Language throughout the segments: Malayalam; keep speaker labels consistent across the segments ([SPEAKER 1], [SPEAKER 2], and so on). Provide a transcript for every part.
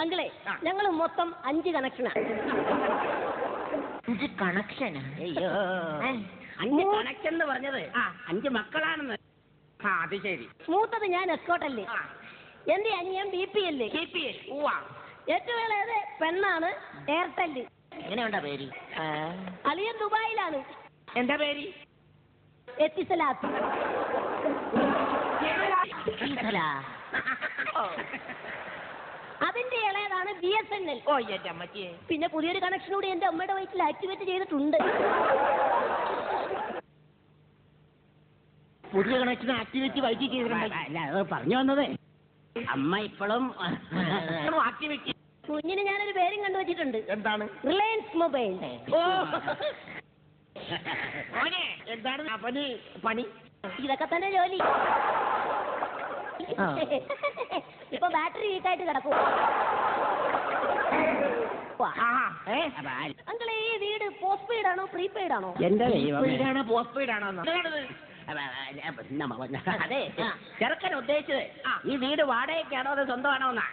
[SPEAKER 1] അങ്കിളെ ഞങ്ങൾ മൊത്തം 5 കണക്ഷനാണ്.
[SPEAKER 2] 5 കണക്ഷനാ?
[SPEAKER 3] അയ്യോ 5 കണക്ഷൻ എന്ന് പറഞ്ഞത് 5 മക്കളാണെന്ന്. അത് ശരി.
[SPEAKER 1] മൂത്തത് ഞാൻ എസ്കോട്ടല്ലേ, എന്റെ അനിയൻ BPL. ഏറ്റവും ഇളയത് പെണ്ണാണ് എയർടെൽ.
[SPEAKER 2] എങ്ങനെയുണ്ടാ പേര്?
[SPEAKER 1] അളിയൻ ദുബായിലാണ്.
[SPEAKER 3] എന്താ പേര്?
[SPEAKER 1] എത്തിസലാത്ത്. അതിന്റെ ഇളയതാണ് BSNL.
[SPEAKER 3] ഓ എന്റെ അമ്മച്ചിയെ.
[SPEAKER 1] പിന്നെ പുതിയൊരു കണക്ഷൻ കൂടി എന്റെ അമ്മയുടെ വയറ്റിൽ ആക്ടിവേറ്റ് ചെയ്തിട്ടുണ്ട്.
[SPEAKER 3] പുതിയ കണക്ഷൻ ആക്ടിവിറ്റി വൈകി ചെയ്തിട്ടുണ്ട്. അല്ല അത് പറഞ്ഞു വന്നത് അമ്മ ഇപ്പോഴും ആക്ടിവിറ്റി.
[SPEAKER 1] കുഞ്ഞിന് ഞാനൊരു പേരും കണ്ടുവച്ചിട്ടുണ്ട്.
[SPEAKER 3] എന്താണ്?
[SPEAKER 1] Reliance mobile.
[SPEAKER 3] ഓ എന്താണ് പണി?
[SPEAKER 1] ഇതൊക്കെ തന്നെ ജോലി. ഇപ്പൊ ബാറ്ററി വീക്കായിട്ട് കിടക്കും. അങ്കിളെ ഈ വീട് പോസ്റ്റ് പെയ്ഡ് ആണോ പ്രീപെയ്ഡ് ആണോ?
[SPEAKER 3] എന്റെ വീടാണോ പോസ്റ്റ് പെയ്ഡ് ആണോ? അതെ ചെറുക്കൻ ഉദ്ദേശിച്ചത് ഈ വീട് വാടകയ്ക്കാണോ അത് സ്വന്തമാണോ എന്നാ.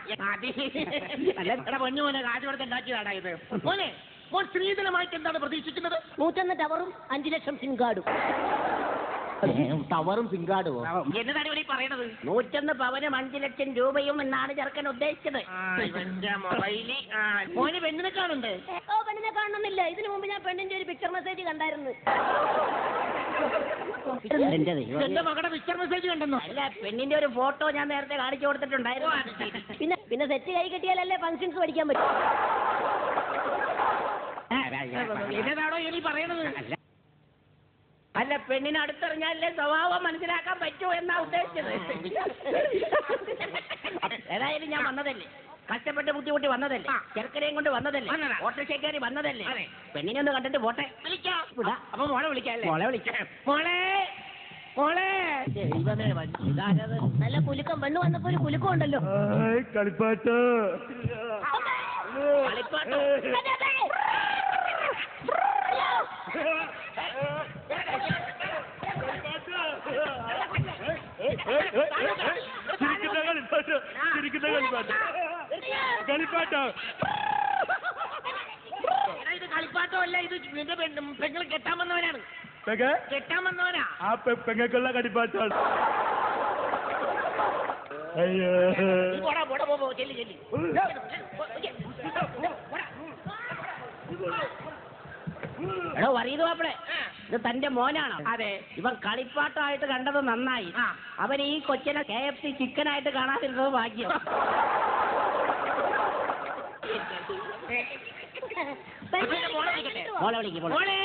[SPEAKER 3] പൊന്നു മോനെ കാശ് കൊടുത്ത് ഉണ്ടാക്കിയതാണോ ഇത്? മോനെ മോൻ സ്ത്രീധനമായിട്ട് എന്താണ് പ്രതീക്ഷിക്കുന്നത്?
[SPEAKER 1] 101 ടവറും 5 ലക്ഷം സിം കാർഡും.
[SPEAKER 3] ടവറും സിംഗാർഡും എന്നതാണ് ഇവിടെ പറയണത്? 101 പവനും 5 ലക്ഷം രൂപയും എന്നാണ് ചെറുക്കൻ ഉദ്ദേശിച്ചത്. മോന് പെണ്ണിനെ കാണുന്നുണ്ട്?
[SPEAKER 1] ഓ പെണ്ണിനെ കാണണമെന്നില്ല. ഇതിനു മുമ്പ് ഞാൻ പെണ്ണിന്റെ ഒരു പിക്ചർ മെസ്സേജ് കണ്ടായിരുന്നു.
[SPEAKER 3] എന്റെ മകളുടെ പിക്ചർ മെസ്സേജ് കണ്ടെന്നോ? അല്ല പെണ്ണിന്റെ ഒരു ഫോട്ടോ ഞാൻ നേരത്തെ കാണിച്ചു കൊടുത്തിട്ടുണ്ടായിരുന്നു.
[SPEAKER 1] പിന്നെ സെറ്റ് കൈ കെട്ടിയാലല്ലേ ഫംഗ്ഷൻസ് പഠിക്കാൻ പറ്റും.
[SPEAKER 3] എന്നതാണോ ഇനി പറയണത്? അല്ല പെണ്ണിനെ അടുത്തെറിഞ്ഞാലേ സ്വഭാവം മനസ്സിലാക്കാൻ പറ്റൂ എന്നാ ഉദ്ദേശിച്ചത്. ഏതായാലും ഞാൻ വന്നതല്ലേ, കഷ്ടപ്പെട്ട് ബുദ്ധിമുട്ടി വന്നതല്ലേ, ചെറുക്കനെയും കൊണ്ട് വന്നതല്ലേ, ഓട്ടോറിക്ഷക്കാരി വന്നതല്ലേ, പെണ്ണിനെ ഒന്ന് കണ്ടിട്ട് പോട്ടെ. അപ്പൊ മോളെ വിളിക്കാം. മോളെ വിളിക്കാം. മോളെ മോളെ ഇതാരത്?
[SPEAKER 1] നല്ല കുലുക്കം. പെണ്ണ് വന്നപ്പോ ഒരു കുലുക്കം ഉണ്ടല്ലോ.
[SPEAKER 4] കളിപ്പാട്ടോ
[SPEAKER 3] കളിപ്പാട്ടോ.
[SPEAKER 4] കളിപ്പാട്ടോ
[SPEAKER 3] ഇത് കളിപ്പാട്ടോ അല്ല, ഇത് നിന്റെ പെങ്ങൾ കെട്ടാൻ വന്നവനാണ്. കെട്ടാൻ വന്നവനാ.
[SPEAKER 4] ആ പെങ്ങൾക്കുള്ള കളിപ്പാട്ടാണ്. അയ്യോ
[SPEAKER 3] ചെല്ലി ചെല്ലി. എടോ വറീത് മാപ്പിളെ, ഇത് തന്റെ മോനാണോ? അതെ. ഇവൻ കളിപ്പാട്ടമായിട്ട് കണ്ടത് നന്നായി. അവൻ ഈ കൊച്ചിനെ KFC ചിക്കനായിട്ട് കാണാതിരുന്നത് ഭാഗ്യം. മോളെ വിളിക്കും. മോളെ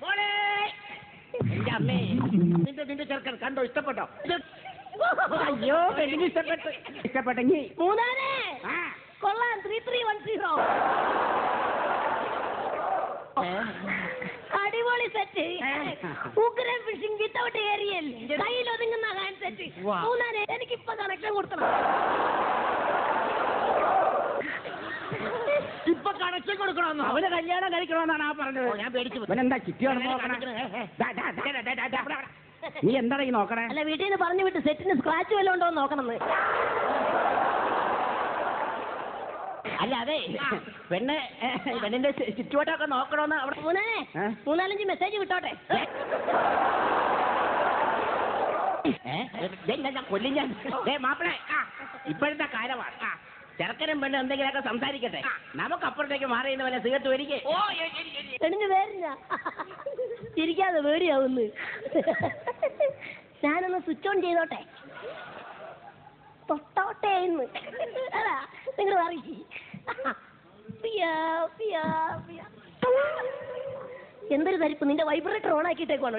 [SPEAKER 3] മോളെ എന്റെ അമ്മേ, നിന്റെ ചെറുക്കൻ കണ്ടോ? ഇഷ്ടപ്പെട്ടോ? അയ്യോ പെണ്ണിന് ഇഷ്ടപ്പെട്ടെങ്കിൽ
[SPEAKER 1] മൂന്നാനെ കൊള്ളാൻ. 3310 അടിപൊളി സെറ്റ്. ഉഗ്രൻ ഫിഷിംഗ് വിത്തൗട്ട് ഏരിയൽ. കയ്യിൽ ഒതുങ്ങുന്ന ഹാൻഡ് സെറ്റ്. മൂന്നാനെ എനിക്കിപ്പോ കണക്ഷൻ കൊടുക്കണം.
[SPEAKER 3] ഇപ്പൊ കണക്ഷൻ കൊടുക്കണമെന്നോ? അവന് കല്യാണം കഴിക്കണമെന്നാണ് ആ പറഞ്ഞത്. ഞാൻ പേടിച്ചു. എന്താ നീ എന്താണ് ഈ നോക്കണേ?
[SPEAKER 1] അല്ല വീട്ടിൽ നിന്ന് പറഞ്ഞു വിട്ട് സെറ്റിന് സ്ക്രാച്ച് വല്ലതും ഉണ്ടോ എന്ന് നോക്കണമെന്ന്.
[SPEAKER 3] അല്ല അതെ പെണ്ണിന്റെ ചുറ്റുവട്ടമൊക്കെ നോക്കണമെന്ന് അവിടെ.
[SPEAKER 1] മൂന്നാനെ 3-4 മെസ്സേജ് വിട്ടോട്ടെ.
[SPEAKER 3] കൊല്ലും ഞാൻ. മാപ്പിളെ ഇപ്പോഴത്തെ കാലമാണ്. ചെറുക്കനും പെണ്ണും എന്തെങ്കിലുമൊക്കെ സംസാരിക്കട്ടെ. നമുക്കപ്പുറത്തേക്ക് മാറിയുന്ന പോലെ സിഗരറ്റ് വരികെ.
[SPEAKER 1] പെണ്ണിന് പേരില്ല. ചിരിക്കാതെ പേടിയാവുന്നു. ഞാനൊന്ന് സ്വിച്ച് ഓൺ ചെയ്തോട്ടെ. തൊട്ടോട്ടെ ഇന്ന്. അതാ നിങ്ങൾ പറയും. എന്തൊരു തരിപ്പ്. നിന്റെ വൈബ്രേറ്റർ ഓൺ ആക്കിയിട്ടേക്കാണോ?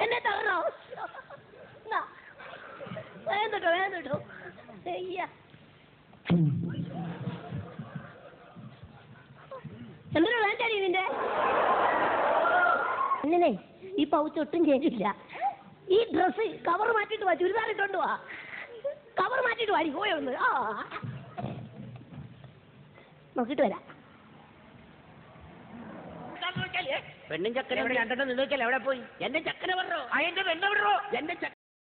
[SPEAKER 1] എന്നെ തകർന്നോ? വേണ്ടോ വേണ്ടോ. എന്തിനാ വേണ്ടാടി നിന്റെ? അങ്ങനെ ഈ പൗച്ച് ഒട്ടും ചേരില്ല. ഈ ഡ്രസ് കവർ മാറ്റിട്ട് വാ. ചുരിദാർ ഇട്ടോണ്ട് വാ. കവർ മാറ്റിട്ട് വാടി പോയൊന്ന്. നോക്കിട്ട് വരാം.
[SPEAKER 3] പെണ്ണും ചക്കനെ രണ്ടെണ്ണം നിന്നേക്കല്ലേ എവിടെ പോയി? എന്റെ ചക്കനെ പറഞ്ഞോ? എന്റെ പെണ്ണ് വിടറോ? എന്റെ